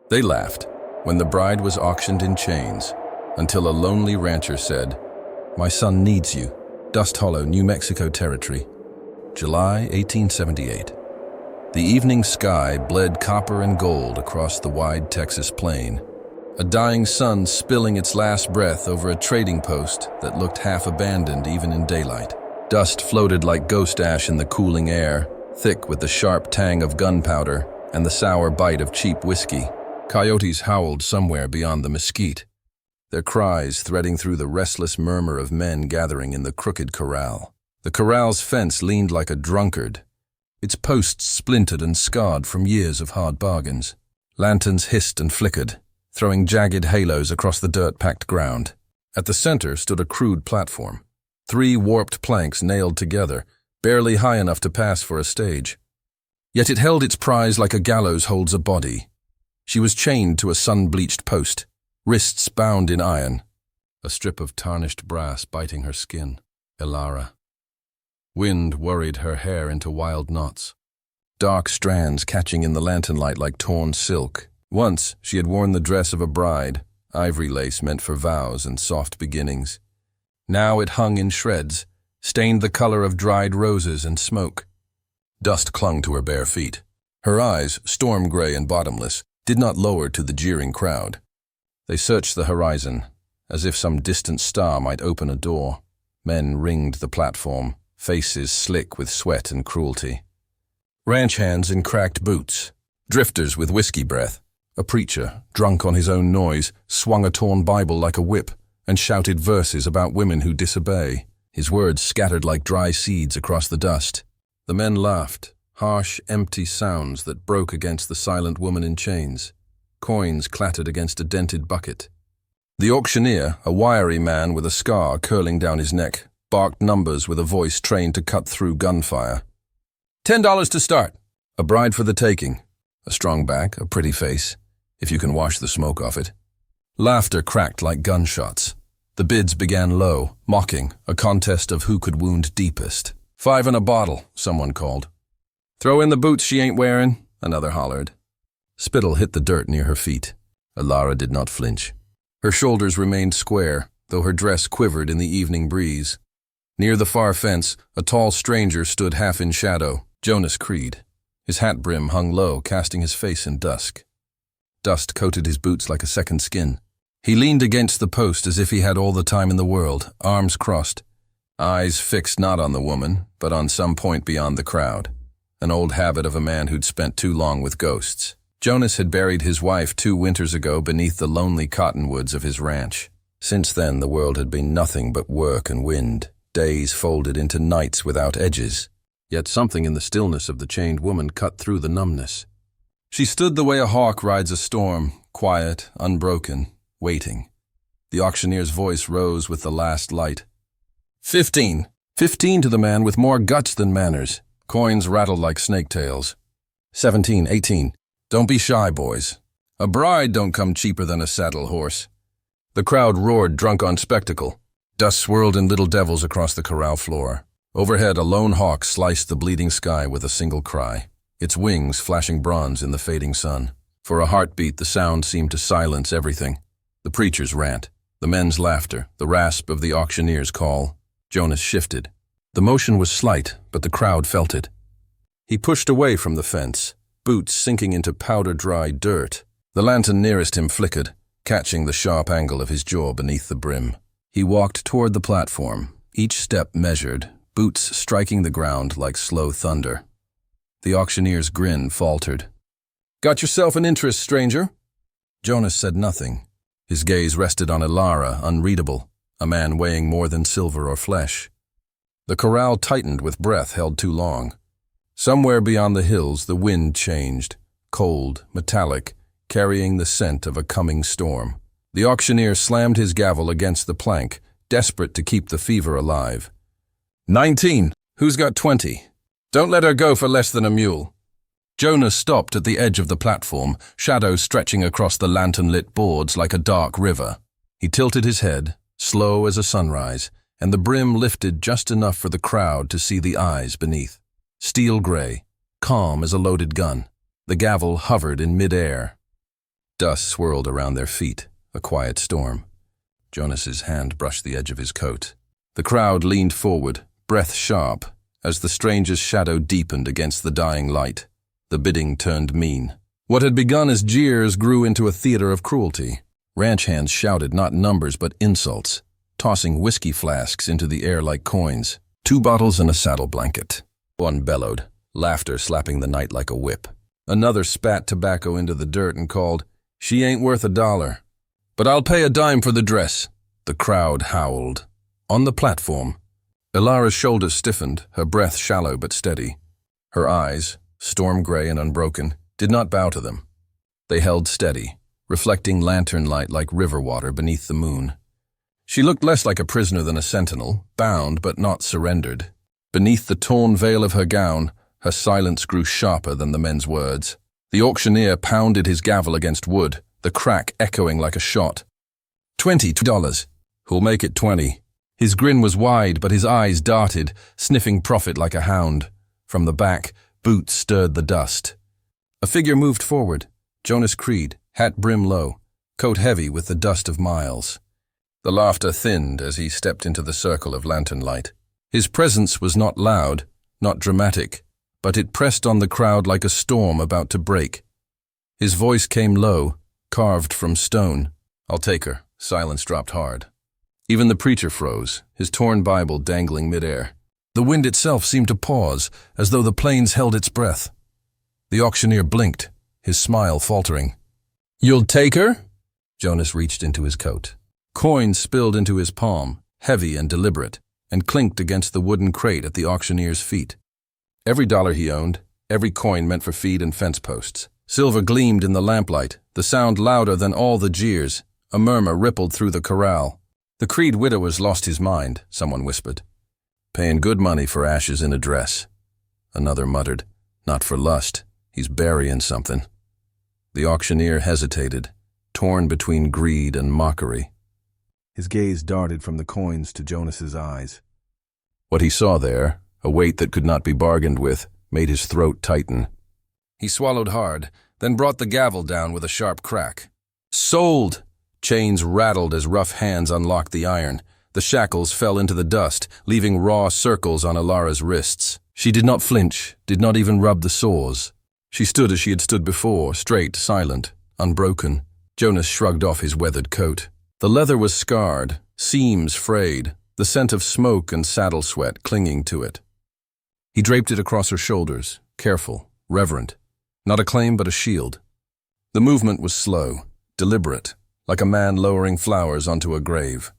They laughed when the bride was auctioned in chains, until a lonely rancher said, "My son needs you." Dust Hollow, New Mexico Territory, July 1878. The evening sky bled copper and gold across the wide Texas plain, a dying sun spilling its last breath over a trading post that looked half abandoned even in daylight. Dust floated like ghost ash in the cooling air, thick with the sharp tang of gunpowder and the sour bite of cheap whiskey. Coyotes howled somewhere beyond the mesquite, their cries threading through the restless murmur of men gathering in the crooked corral. The corral's fence leaned like a drunkard, its posts splintered and scarred from years of hard bargains. Lanterns hissed and flickered, throwing jagged halos across the dirt-packed ground. At the center stood a crude platform, 3 warped planks nailed together, barely high enough to pass for a stage. Yet it held its prize like a gallows holds a body. She was chained to a sun-bleached post, wrists bound in iron, a strip of tarnished brass biting her skin. Elara. Wind worried her hair into wild knots, dark strands catching in the lantern light like torn silk. Once she had worn the dress of a bride, ivory lace meant for vows and soft beginnings. Now it hung in shreds, stained the color of dried roses and smoke. Dust clung to her bare feet. Her eyes, storm gray and bottomless, did not lower to the jeering crowd. They searched the horizon, as if some distant star might open a door. Men ringed the platform, faces slick with sweat and cruelty. Ranch hands in cracked boots, drifters with whiskey breath. A preacher, drunk on his own noise, swung a torn Bible like a whip and shouted verses about women who disobey. His words scattered like dry seeds across the dust. The men laughed, harsh, empty sounds that broke against the silent woman in chains. Coins clattered against a dented bucket. The auctioneer, a wiry man with a scar curling down his neck, barked numbers with a voice trained to cut through gunfire. $10 to start. A bride for the taking. A strong back, a pretty face, if you can wash the smoke off it. Laughter cracked like gunshots. The bids began low, mocking, a contest of who could wound deepest. $5 and a bottle, someone called. Throw in the boots she ain't wearing, another hollered. Spittle hit the dirt near her feet. Elara did not flinch. Her shoulders remained square, though her dress quivered in the evening breeze. Near the far fence, a tall stranger stood half in shadow, Jonas Creed. His hat brim hung low, casting his face in dusk. Dust coated his boots like a second skin. He leaned against the post as if he had all the time in the world, arms crossed, eyes fixed not on the woman, but on some point beyond the crowd, an old habit of a man who'd spent too long with ghosts. Jonas had buried his wife 2 winters ago beneath the lonely cottonwoods of his ranch. Since then, the world had been nothing but work and wind, days folded into nights without edges. Yet something in the stillness of the chained woman cut through the numbness. She stood the way a hawk rides a storm, quiet, unbroken, waiting. The auctioneer's voice rose with the last light. 15. 15 to the man with more guts than manners. Coins rattled like snake tails. 17, 18. Don't be shy, boys. A bride don't come cheaper than a saddle horse. The crowd roared, drunk on spectacle. Dust swirled in little devils across the corral floor. Overhead, a lone hawk sliced the bleeding sky with a single cry, its wings flashing bronze in the fading sun. For a heartbeat, the sound seemed to silence everything. The preacher's rant, the men's laughter, the rasp of the auctioneer's call. Jonas shifted. The motion was slight, but the crowd felt it. He pushed away from the fence, boots sinking into powder-dry dirt. The lantern nearest him flickered, catching the sharp angle of his jaw beneath the brim. He walked toward the platform, each step measured, boots striking the ground like slow thunder. The auctioneer's grin faltered. "Got yourself an interest, stranger?" Jonas said nothing. His gaze rested on Elara, unreadable, a man weighing more than silver or flesh. The corral tightened with breath held too long. Somewhere beyond the hills, the wind changed, cold, metallic, carrying the scent of a coming storm. The auctioneer slammed his gavel against the plank, desperate to keep the fever alive. 19. Who's got 20? Don't let her go for less than a mule. Jonas stopped at the edge of the platform, shadows stretching across the lantern-lit boards like a dark river. He tilted his head, slow as a sunrise, and the brim lifted just enough for the crowd to see the eyes beneath. Steel gray, calm as a loaded gun. The gavel hovered in midair. Dust swirled around their feet, a quiet storm. Jonas's hand brushed the edge of his coat. The crowd leaned forward, breath sharp, as the stranger's shadow deepened against the dying light. The bidding turned mean. What had begun as jeers grew into a theater of cruelty. Ranch hands shouted not numbers but insults, tossing whiskey flasks into the air like coins. 2 bottles and a saddle blanket. One bellowed, laughter slapping the night like a whip. Another spat tobacco into the dirt and called, "She ain't worth $1. But I'll pay a dime for the dress." The crowd howled. On the platform, Ilara's shoulders stiffened, her breath shallow but steady. Her eyes, storm-gray and unbroken, did not bow to them. They held steady, reflecting lantern light like river water beneath the moon. She looked less like a prisoner than a sentinel, bound but not surrendered. Beneath the torn veil of her gown, her silence grew sharper than the men's words. The auctioneer pounded his gavel against wood, the crack echoing like a shot. $20. Who'll make it 20? His grin was wide, but his eyes darted, sniffing profit like a hound. From the back, boots stirred the dust. A figure moved forward. Jonas Creed, hat brim low, coat heavy with the dust of miles. The laughter thinned as he stepped into the circle of lantern light. His presence was not loud, not dramatic, but it pressed on the crowd like a storm about to break. His voice came low, carved from stone. "I'll take her." Silence dropped hard. Even the preacher froze, his torn Bible dangling midair. The wind itself seemed to pause, as though the plains held its breath. The auctioneer blinked, his smile faltering. "You'll take her?" Jonas reached into his coat. Coins spilled into his palm, heavy and deliberate, and clinked against the wooden crate at the auctioneer's feet. Every dollar he owned, every coin meant for feed and fence posts. Silver gleamed in the lamplight, the sound louder than all the jeers. A murmur rippled through the corral. "The Creed widower's lost his mind," someone whispered. "Paying good money for ashes in a dress." Another muttered, "Not for lust, he's burying something." The auctioneer hesitated, torn between greed and mockery. His gaze darted from the coins to Jonas's eyes. What he saw there, a weight that could not be bargained with, made his throat tighten. He swallowed hard, then brought the gavel down with a sharp crack. "Sold!" Chains rattled as rough hands unlocked the iron. The shackles fell into the dust, leaving raw circles on Ilara's wrists. She did not flinch, did not even rub the sores. She stood as she had stood before, straight, silent, unbroken. Jonas shrugged off his weathered coat. The leather was scarred, seams frayed, the scent of smoke and saddle sweat clinging to it. He draped it across her shoulders, careful, reverent. Not a claim but a shield. The movement was slow, deliberate, like a man lowering flowers onto a grave.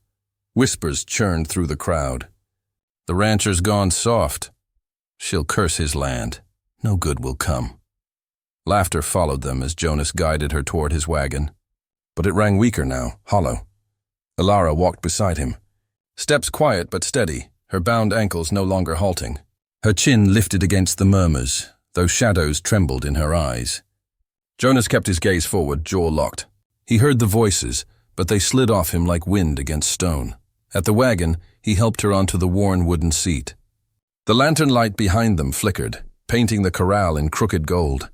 Whispers churned through the crowd. "The rancher's gone soft. She'll curse his land. No good will come." Laughter followed them as Jonas guided her toward his wagon. But it rang weaker now, hollow. Ilara walked beside him. Steps quiet but steady, her bound ankles no longer halting. Her chin lifted against the murmurs, though shadows trembled in her eyes. Jonas kept his gaze forward, jaw locked. He heard the voices, but they slid off him like wind against stone. At the wagon, he helped her onto the worn wooden seat. The lantern light behind them flickered, painting the corral in crooked gold.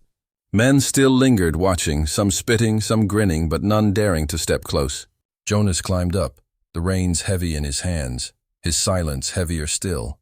Men still lingered watching, some spitting, some grinning, but none daring to step close. Jonas climbed up, the reins heavy in his hands, his silence heavier still.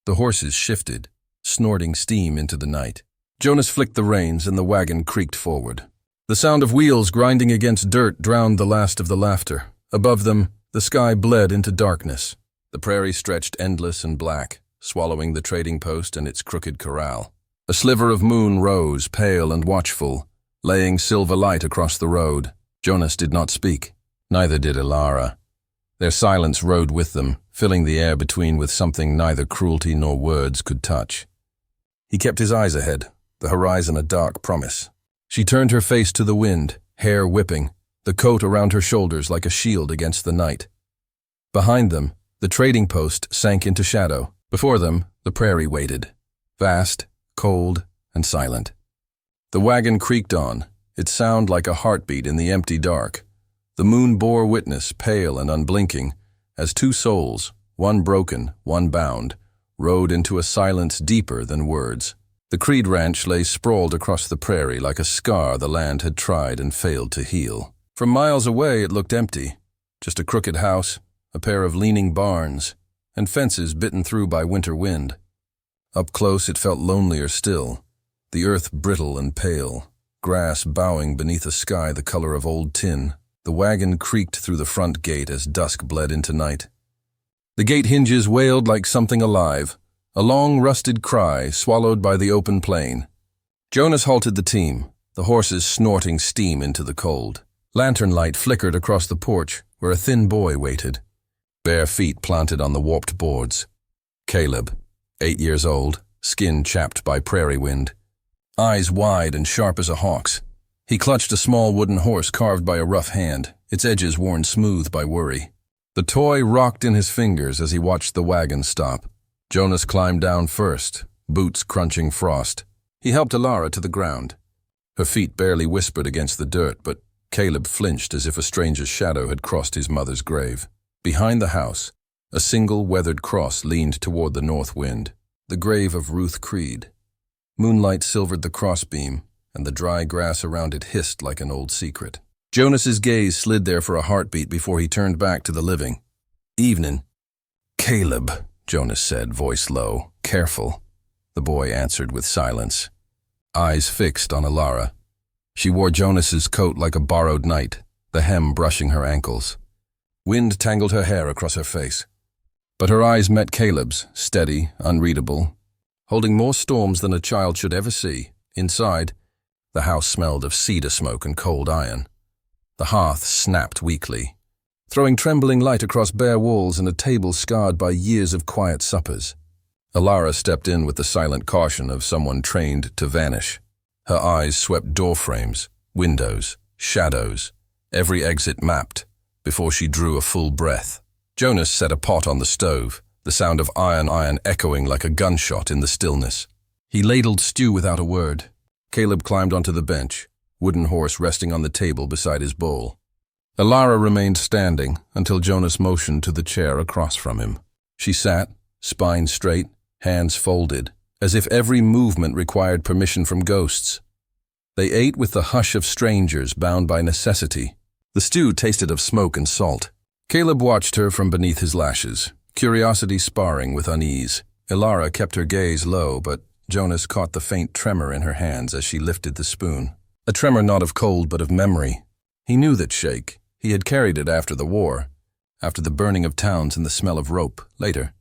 The horses shifted, snorting steam into the night. Jonas flicked the reins and the wagon creaked forward. The sound of wheels grinding against dirt drowned the last of the laughter. Above them, the sky bled into darkness. The prairie stretched endless and black, swallowing the trading post and its crooked corral. A sliver of moon rose, pale and watchful, laying silver light across the road. Jonas did not speak. Neither did Ilara. Their silence rode with them, filling the air between with something neither cruelty nor words could touch. He kept his eyes ahead, the horizon a dark promise. She turned her face to the wind, hair whipping, the coat around her shoulders like a shield against the night. Behind them, the trading post sank into shadow. Before them, the prairie waited, vast, cold, and silent. The wagon creaked on, its sound like a heartbeat in the empty dark. The moon bore witness, pale and unblinking, as two souls, one broken, one bound, rode into a silence deeper than words. The Creed Ranch lay sprawled across the prairie like a scar the land had tried and failed to heal. From miles away it looked empty, just a crooked house, a pair of leaning barns, and fences bitten through by winter wind. Up close it felt lonelier still, the earth brittle and pale, grass bowing beneath a sky the color of old tin. The wagon creaked through the front gate as dusk bled into night. The gate hinges wailed like something alive, a long rusted cry swallowed by the open plain. Jonas halted the team, the horses snorting steam into the cold. Lantern light flickered across the porch where a thin boy waited, bare feet planted on the warped boards. Caleb, 8 years old, skin chapped by prairie wind, eyes wide and sharp as a hawk's. He clutched a small wooden horse carved by a rough hand, its edges worn smooth by worry. The toy rocked in his fingers as he watched the wagon stop. Jonas climbed down first, boots crunching frost. He helped Alara to the ground. Her feet barely whispered against the dirt, but Caleb flinched as if a stranger's shadow had crossed his mother's grave. Behind the house, a single weathered cross leaned toward the north wind, the grave of Ruth Creed. Moonlight silvered the crossbeam, and the dry grass around it hissed like an old secret. Jonas's gaze slid there for a heartbeat before he turned back to the living. "Evening." "Caleb," Jonas said, voice low, "careful." The boy answered with silence, eyes fixed on Alara. She wore Jonas's coat like a borrowed night, the hem brushing her ankles. Wind tangled her hair across her face. But her eyes met Caleb's, steady, unreadable, holding more storms than a child should ever see. Inside, the house smelled of cedar smoke and cold iron. The hearth snapped weakly, throwing trembling light across bare walls and a table scarred by years of quiet suppers. Alara stepped in with the silent caution of someone trained to vanish. Her eyes swept doorframes, windows, shadows, every exit mapped, before she drew a full breath. Jonas set a pot on the stove, the sound of iron echoing like a gunshot in the stillness. He ladled stew without a word. Caleb climbed onto the bench, wooden horse resting on the table beside his bowl. Alara remained standing until Jonas motioned to the chair across from him. She sat, spine straight, hands folded, as if every movement required permission from ghosts. They ate with the hush of strangers bound by necessity. The stew tasted of smoke and salt. Caleb watched her from beneath his lashes, curiosity sparring with unease. Alara kept her gaze low, but Jonas caught the faint tremor in her hands as she lifted the spoon. A tremor not of cold but of memory. He knew that shake. He had carried it after the war, after the burning of towns and the smell of rope, later.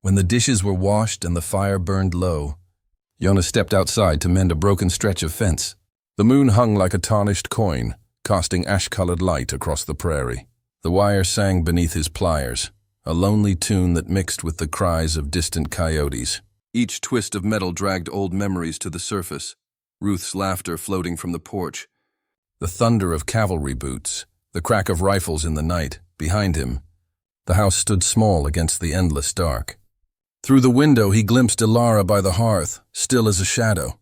When the dishes were washed and the fire burned low, Jonas stepped outside to mend a broken stretch of fence. The moon hung like a tarnished coin, casting ash-colored light across the prairie. The wire sang beneath his pliers, a lonely tune that mixed with the cries of distant coyotes. Each twist of metal dragged old memories to the surface, Ruth's laughter floating from the porch, the thunder of cavalry boots, the crack of rifles in the night. Behind him, the house stood small against the endless dark. Through the window he glimpsed Alara by the hearth, still as a shadow.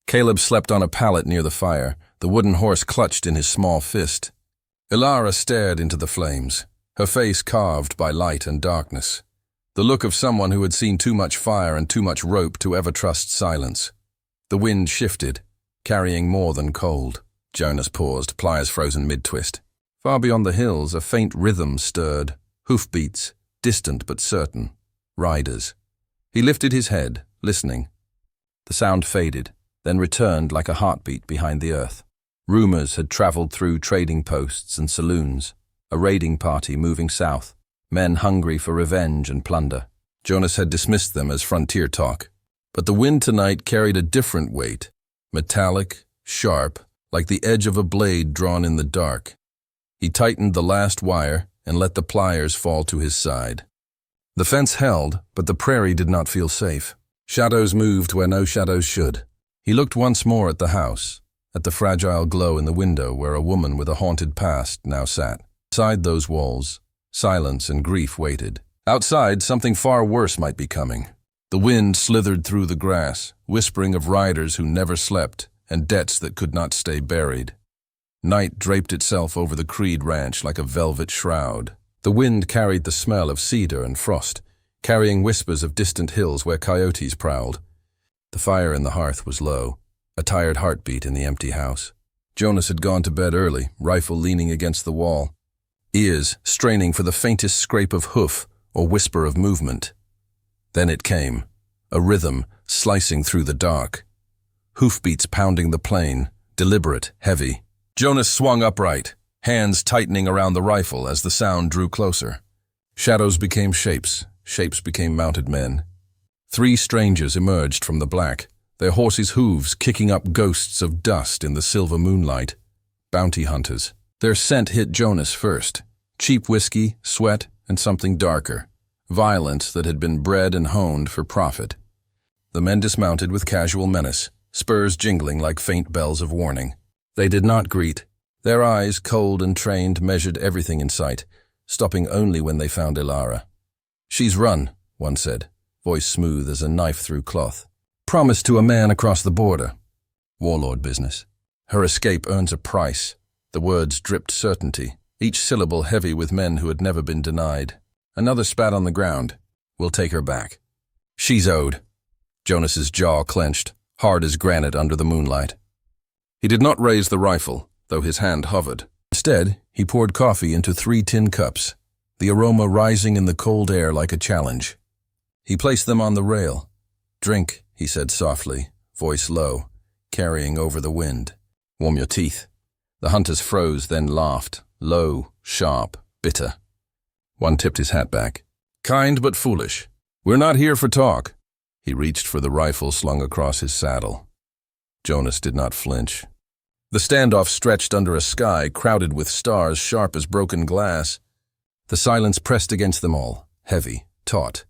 Caleb slept on a pallet near the fire, the wooden horse clutched in his small fist. Alara stared into the flames, her face carved by light and darkness, the look of someone who had seen too much fire and too much rope to ever trust silence. The wind shifted, carrying more than cold. Jonas paused, pliers frozen mid-twist. Far beyond the hills, a faint rhythm stirred, hoofbeats, distant but certain, riders. He lifted his head, listening. The sound faded, then returned like a heartbeat behind the earth. Rumors had traveled through trading posts and saloons, a raiding party moving south, men hungry for revenge and plunder. Jonas had dismissed them as frontier talk, but the wind tonight carried a different weight, metallic, sharp, like the edge of a blade drawn in the dark. He tightened the last wire and let the pliers fall to his side. The fence held, but the prairie did not feel safe. Shadows moved where no shadows should. He looked once more at the house, at the fragile glow in the window where a woman with a haunted past now sat. Inside those walls, silence and grief waited. Outside, something far worse might be coming. The wind slithered through the grass, whispering of riders who never slept and debts that could not stay buried. Night draped itself over the Creed Ranch like a velvet shroud. The wind carried the smell of cedar and frost, carrying whispers of distant hills where coyotes prowled. The fire in the hearth was low, a tired heartbeat in the empty house. Jonas had gone to bed early, rifle leaning against the wall, ears straining for the faintest scrape of hoof or whisper of movement. Then it came, a rhythm slicing through the dark. Hoofbeats pounding the plain, deliberate, heavy. Jonas swung upright, hands tightening around the rifle as the sound drew closer. Shadows became shapes, shapes became mounted men. 3 strangers emerged from the black, their horses' hooves kicking up ghosts of dust in the silver moonlight. Bounty hunters. Their scent hit Jonas first. Cheap whiskey, sweat, and something darker. Violence that had been bred and honed for profit. The men dismounted with casual menace, spurs jingling like faint bells of warning. They did not greet. Their eyes, cold and trained, measured everything in sight, stopping only when they found Ilara. "She's run," one said, voice smooth as a knife through cloth. "Promised to a man across the border. Warlord business. Her escape earns a price." The words dripped certainty, each syllable heavy with men who had never been denied. Another spat on the ground. "We'll take her back." "She's owed." Jonas's jaw clenched, hard as granite under the moonlight. He did not raise the rifle, though his hand hovered. Instead, he poured coffee into 3 tin cups, the aroma rising in the cold air like a challenge. He placed them on the rail. "Drink," he said softly, voice low, carrying over the wind. "Warm your teeth." The hunters froze, then laughed, low, sharp, bitter. One tipped his hat back. "Kind but foolish. We're not here for talk." He reached for the rifle slung across his saddle. Jonas did not flinch. The standoff stretched under a sky crowded with stars sharp as broken glass. The silence pressed against them all, heavy, taut.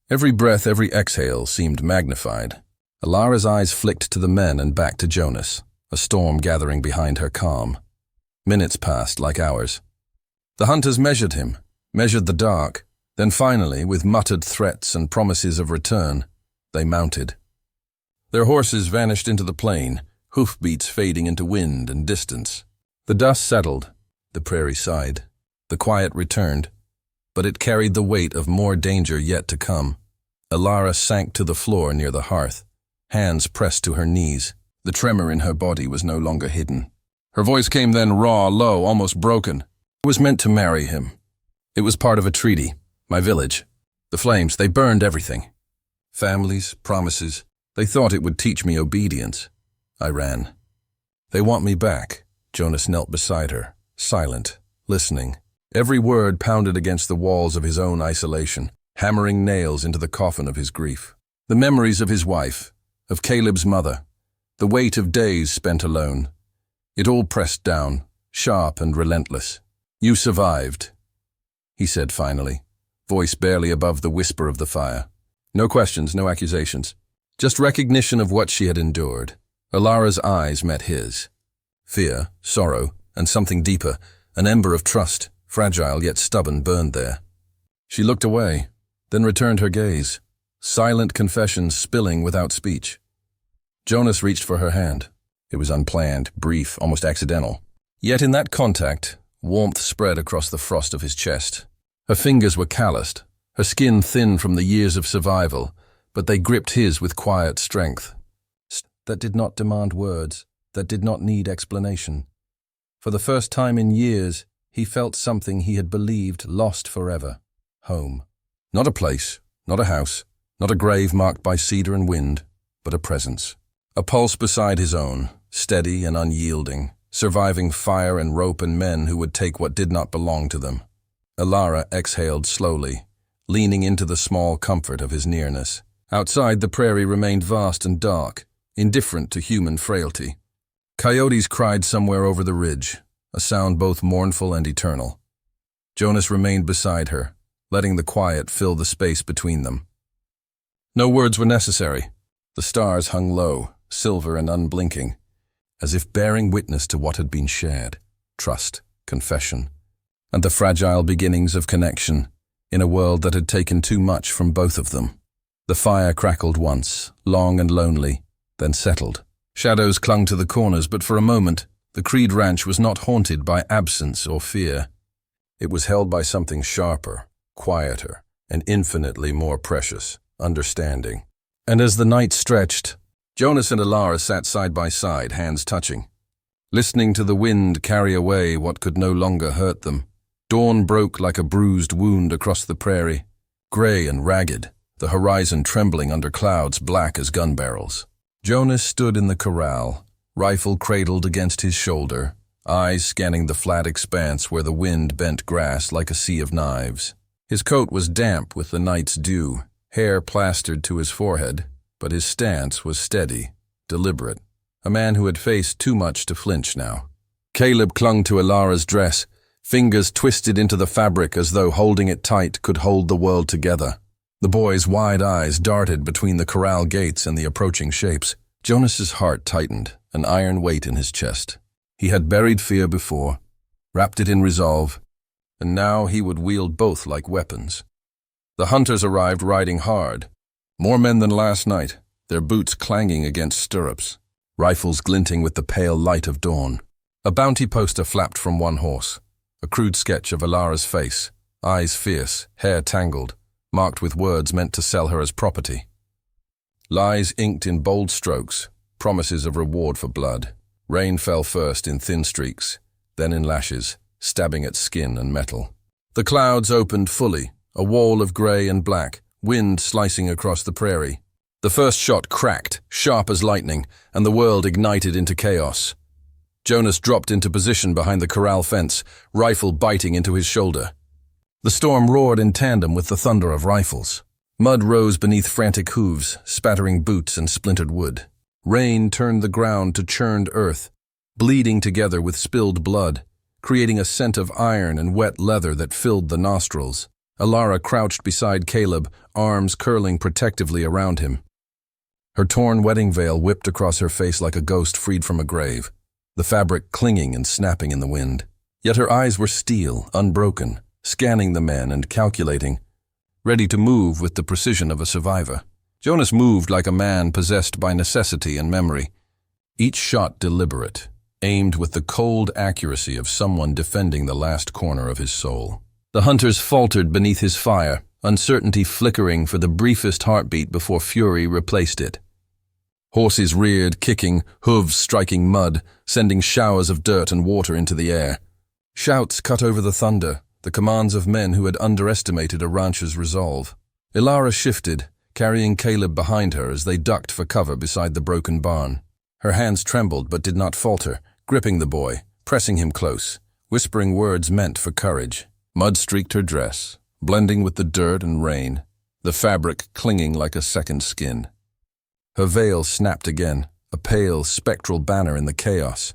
Every breath, every exhale seemed magnified. Ilara's eyes flicked to the men and back to Jonas, a storm gathering behind her calm. Minutes passed like hours. The hunters measured him, measured the dark, then finally, with muttered threats and promises of return, they mounted. Their horses vanished into the plain, hoofbeats fading into wind and distance. The dust settled, the prairie sighed. The quiet returned, but it carried the weight of more danger yet to come. Ilara sank to the floor near the hearth, hands pressed to her knees. The tremor in her body was no longer hidden. Her voice came then raw, low, almost broken. "I was meant to marry him. It was part of a treaty, my village. The flames, they burned everything. Families, promises. They thought it would teach me obedience. I ran. They want me back." Jonas knelt beside her, silent, listening. Every word pounded against the walls of his own isolation, hammering nails into the coffin of his grief. The memories of his wife, of Caleb's mother, the weight of days spent alone. It all pressed down, sharp and relentless. "You survived," he said finally, voice barely above the whisper of the fire. No questions, no accusations. Just recognition of what she had endured. Ilara's eyes met his. Fear, sorrow, and something deeper, an ember of trust, fragile yet stubborn, burned there. She looked away, then returned her gaze, silent confessions spilling without speech. Jonas reached for her hand. It was unplanned, brief, almost accidental. Yet in that contact, warmth spread across the frost of his chest. Her fingers were calloused, her skin thin from the years of survival, but they gripped his with quiet strength. That did not demand words, that did not need explanation. For the first time in years, he felt something he had believed lost forever. Home. Not a place, not a house, not a grave marked by cedar and wind, but a presence. A pulse beside his own, steady and unyielding, surviving fire and rope and men who would take what did not belong to them. Ilara exhaled slowly, leaning into the small comfort of his nearness. Outside, the prairie remained vast and dark, indifferent to human frailty. Coyotes cried somewhere over the ridge, a sound both mournful and eternal. Jonas remained beside her, letting the quiet fill the space between them. No words were necessary. The stars hung low, silver and unblinking, as if bearing witness to what had been shared, trust, confession, and the fragile beginnings of connection in a world that had taken too much from both of them. The fire crackled once, long and lonely, then settled. Shadows clung to the corners, but for a moment, the Creed Ranch was not haunted by absence or fear. It was held by something sharper, quieter, and infinitely more precious, understanding. And as the night stretched, Jonas and Alara sat side by side, hands touching, listening to the wind carry away what could no longer hurt them. Dawn broke like a bruised wound across the prairie, gray and ragged, the horizon trembling under clouds black as gun barrels. Jonas stood in the corral, rifle cradled against his shoulder, eyes scanning the flat expanse where the wind bent grass like a sea of knives. His coat was damp with the night's dew, hair plastered to his forehead, but his stance was steady, deliberate, a man who had faced too much to flinch now. Caleb clung to Alara's dress, fingers twisted into the fabric as though holding it tight could hold the world together. The boy's wide eyes darted between the corral gates and the approaching shapes. Jonas's heart tightened, an iron weight in his chest. He had buried fear before, wrapped it in resolve, and now he would wield both like weapons. The hunters arrived riding hard, more men than last night, their boots clanging against stirrups, rifles glinting with the pale light of dawn. A bounty poster flapped from one horse, a crude sketch of Alara's face, eyes fierce, hair tangled, marked with words meant to sell her as property. Lies inked in bold strokes, promises of reward for blood. Rain fell first in thin streaks, then in lashes, stabbing at skin and metal. The clouds opened fully, a wall of grey and black, wind slicing across the prairie. The first shot cracked, sharp as lightning, and the world ignited into chaos. Jonas dropped into position behind the corral fence, rifle biting into his shoulder. The storm roared in tandem with the thunder of rifles. Mud rose beneath frantic hooves, spattering boots and splintered wood. Rain turned the ground to churned earth, bleeding together with spilled blood, creating a scent of iron and wet leather that filled the nostrils. Alara crouched beside Caleb, arms curling protectively around him. Her torn wedding veil whipped across her face like a ghost freed from a grave, the fabric clinging and snapping in the wind. Yet her eyes were steel, unbroken, scanning the men and calculating, ready to move with the precision of a survivor. Jonas moved like a man possessed by necessity and memory, each shot deliberate, aimed with the cold accuracy of someone defending the last corner of his soul. The hunters faltered beneath his fire, uncertainty flickering for the briefest heartbeat before fury replaced it. Horses reared, kicking, hooves striking mud, sending showers of dirt and water into the air. Shouts cut over the thunder, the commands of men who had underestimated a rancher's resolve. Alara shifted, carrying Caleb behind her as they ducked for cover beside the broken barn. Her hands trembled but did not falter, gripping the boy, pressing him close, whispering words meant for courage. Mud streaked her dress, blending with the dirt and rain, the fabric clinging like a second skin. Her veil snapped again, a pale, spectral banner in the chaos.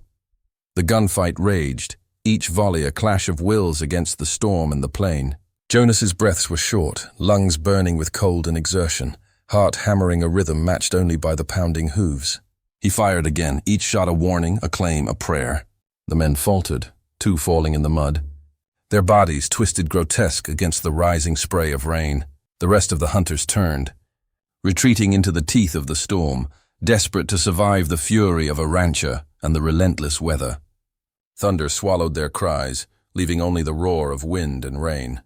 The gunfight raged, each volley a clash of wills against the storm and the plain. Jonas's breaths were short, lungs burning with cold and exertion, heart hammering a rhythm matched only by the pounding hooves. He fired again, each shot a warning, a claim, a prayer. The men faltered, two falling in the mud. Their bodies twisted grotesque against the rising spray of rain. The rest of the hunters turned, retreating into the teeth of the storm, desperate to survive the fury of a rancher and the relentless weather. Thunder swallowed their cries, leaving only the roar of wind and rain.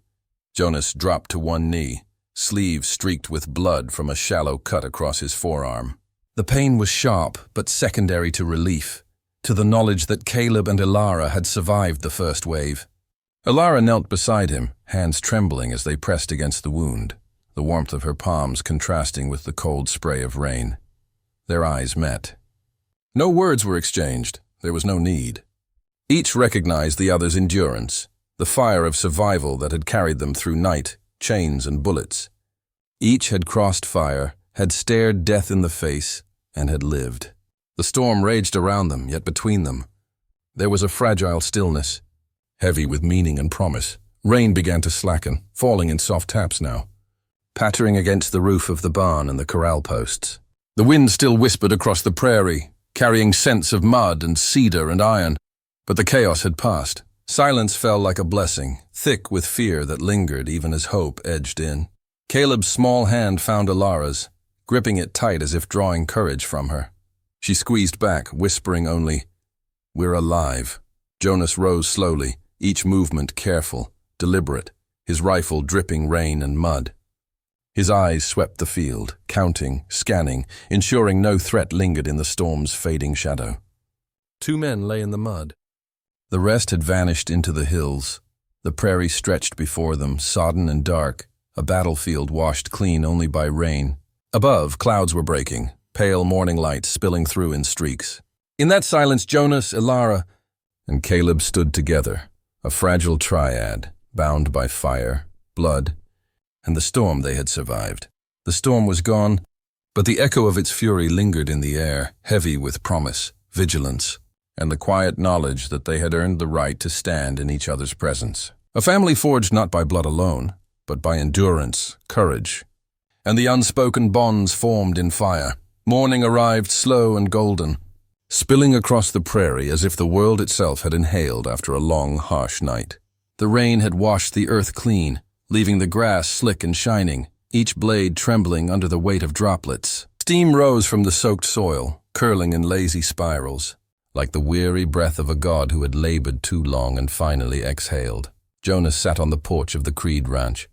Jonas dropped to one knee, sleeve streaked with blood from a shallow cut across his forearm. The pain was sharp, but secondary to relief, to the knowledge that Caleb and Alara had survived the first wave. Alara knelt beside him, hands trembling as they pressed against the wound, the warmth of her palms contrasting with the cold spray of rain. Their eyes met. No words were exchanged. There was no need. Each recognized the other's endurance, the fire of survival that had carried them through night, chains and bullets. Each had crossed fire, had stared death in the face, and had lived. The storm raged around them, yet between them there was a fragile stillness, heavy with meaning and promise. Rain began to slacken, falling in soft taps now, pattering against the roof of the barn and the corral posts. The wind still whispered across the prairie, carrying scents of mud and cedar and iron, but the chaos had passed. Silence fell like a blessing, thick with fear that lingered even as hope edged in. Caleb's small hand found Alara's, gripping it tight as if drawing courage from her. She squeezed back, whispering only, "We're alive." Jonas rose slowly, each movement careful, deliberate, his rifle dripping rain and mud. His eyes swept the field, counting, scanning, ensuring no threat lingered in the storm's fading shadow. 2 men lay in the mud. The rest had vanished into the hills. The prairie stretched before them, sodden and dark, a battlefield washed clean only by rain. Above, clouds were breaking, pale morning light spilling through in streaks. In that silence, Jonas, Ilara, and Caleb stood together, a fragile triad, bound by fire, blood, and the storm they had survived. The storm was gone, but the echo of its fury lingered in the air, heavy with promise, vigilance, and the quiet knowledge that they had earned the right to stand in each other's presence. A family forged not by blood alone, but by endurance, courage, and the unspoken bonds formed in fire. Morning arrived slow and golden, spilling across the prairie as if the world itself had inhaled after a long, harsh night. The rain had washed the earth clean, leaving the grass slick and shining, each blade trembling under the weight of droplets. Steam rose from the soaked soil, curling in lazy spirals, like the weary breath of a god who had labored too long and finally exhaled. Jonas sat on the porch of the Creed ranch,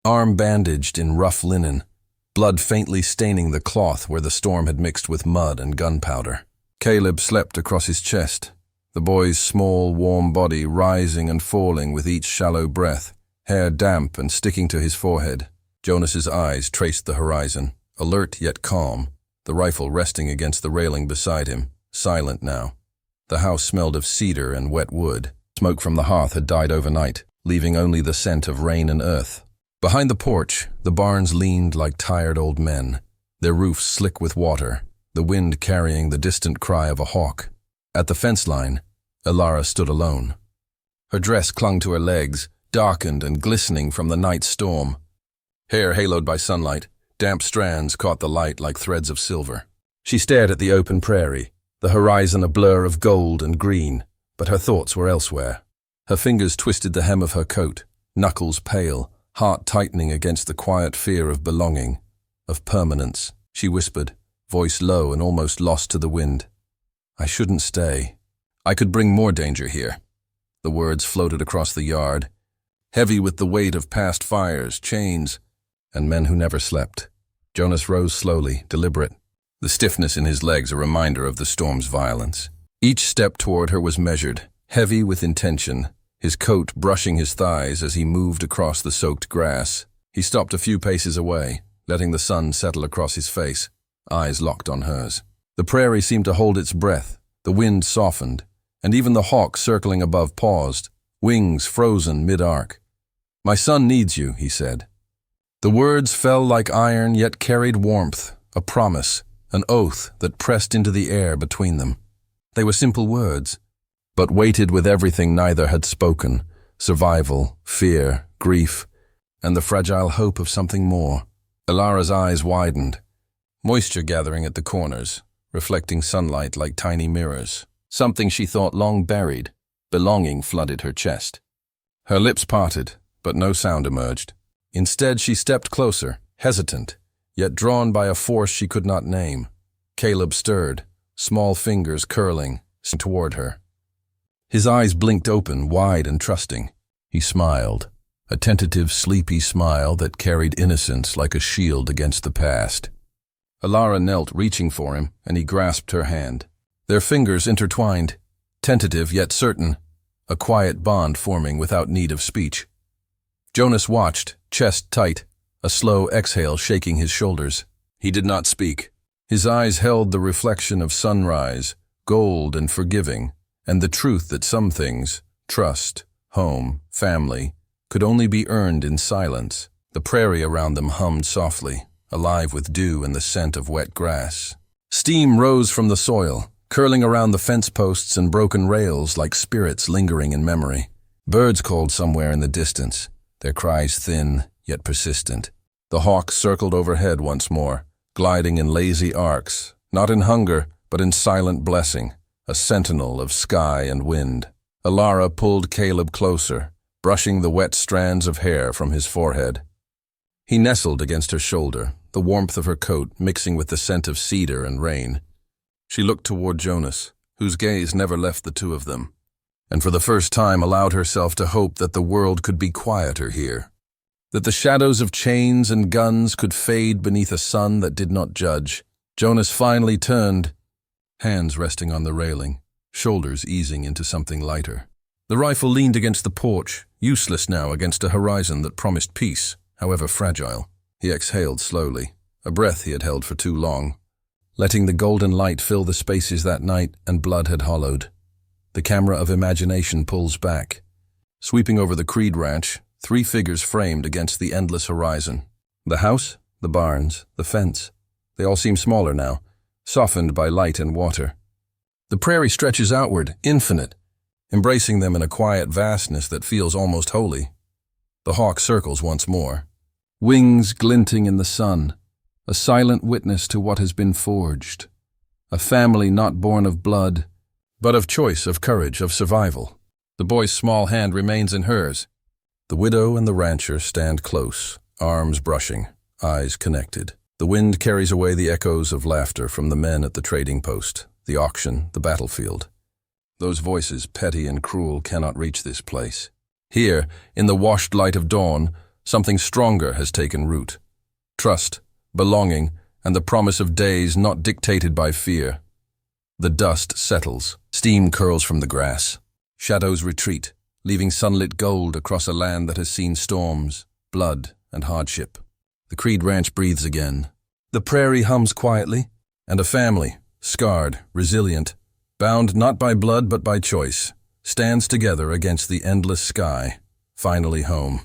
arm bandaged in rough linen, blood faintly staining the cloth where the storm had mixed with mud and gunpowder. Caleb slept across his chest, the boy's small, warm body rising and falling with each shallow breath, hair damp and sticking to his forehead. Jonas's eyes traced the horizon, alert yet calm, the rifle resting against the railing beside him, silent now. The house smelled of cedar and wet wood. Smoke from the hearth had died overnight, leaving only the scent of rain and earth. Behind the porch, the barns leaned like tired old men, their roofs slick with water, the wind carrying the distant cry of a hawk. At the fence line, Ilara stood alone. Her dress clung to her legs, darkened and glistening from the night storm. Hair haloed by sunlight, damp strands caught the light like threads of silver. She stared at the open prairie, the horizon a blur of gold and green, but her thoughts were elsewhere. Her fingers twisted the hem of her coat, knuckles pale, heart tightening against the quiet fear of belonging, of permanence. She whispered, voice low and almost lost to the wind. I shouldn't stay. I could bring more danger here. The words floated across the yard, heavy with the weight of past fires, chains, and men who never slept. Jonas rose slowly, deliberate, the stiffness in his legs a reminder of the storm's violence. Each step toward her was measured, heavy with intention, his coat brushing his thighs as he moved across the soaked grass. He stopped a few paces away, letting the sun settle across his face, eyes locked on hers. The prairie seemed to hold its breath, the wind softened, and even the hawk circling above paused, wings frozen mid-arc. My son needs you, he said. The words fell like iron yet carried warmth, a promise, an oath that pressed into the air between them. They were simple words, but weighted with everything neither had spoken, survival, fear, grief, and the fragile hope of something more. Ilara's eyes widened, moisture gathering at the corners, reflecting sunlight like tiny mirrors. Something she thought long buried, belonging flooded her chest. Her lips parted, but no sound emerged. Instead, she stepped closer, hesitant, yet drawn by a force she could not name. Caleb stirred, small fingers curling, toward her. His eyes blinked open, wide and trusting. He smiled, a tentative, sleepy smile that carried innocence like a shield against the past. Ilara knelt, reaching for him, and he grasped her hand. Their fingers intertwined, tentative yet certain, a quiet bond forming without need of speech. Jonas watched, chest tight, a slow exhale shaking his shoulders. He did not speak. His eyes held the reflection of sunrise, gold and forgiving, and the truth that some things, trust, home, family, could only be earned in silence. The prairie around them hummed softly, alive with dew and the scent of wet grass. Steam rose from the soil, curling around the fence posts and broken rails like spirits lingering in memory. Birds called somewhere in the distance, their cries thin yet persistent. The hawk circled overhead once more, gliding in lazy arcs, not in hunger, but in silent blessing, a sentinel of sky and wind. Ilara pulled Caleb closer, brushing the wet strands of hair from his forehead. He nestled against her shoulder, the warmth of her coat mixing with the scent of cedar and rain. She looked toward Jonas, whose gaze never left the two of them, and for the first time allowed herself to hope that the world could be quieter here. that the shadows of chains and guns could fade beneath a sun that did not judge. Jonas finally turned, hands resting on the railing, shoulders easing into something lighter. The rifle leaned against the porch, useless now against a horizon that promised peace, however fragile. He exhaled slowly, a breath he had held for too long, letting the golden light fill the spaces that night and blood had hollowed. The camera of imagination pulls back. Sweeping over the Creed Ranch, 3 figures framed against the endless horizon. The house, the barns, the fence. They all seem smaller now, softened by light and water. The prairie stretches outward, infinite, embracing them in a quiet vastness that feels almost holy. The hawk circles once more, wings glinting in the sun, a silent witness to what has been forged. A family not born of blood, but of choice, of courage, of survival. The boy's small hand remains in hers. The widow and the rancher stand close, arms brushing, eyes connected. The wind carries away the echoes of laughter from the men at the trading post, the auction, the battlefield. Those voices, petty and cruel, cannot reach this place. Here, in the washed light of dawn, something stronger has taken root. Trust, belonging, and the promise of days not dictated by fear. The dust settles, steam curls from the grass. Shadows retreat, leaving sunlit gold across a land that has seen storms, blood, and hardship. The Creed Ranch breathes again. The prairie hums quietly, and a family, scarred, resilient, bound not by blood but by choice, stands together against the endless sky, finally home.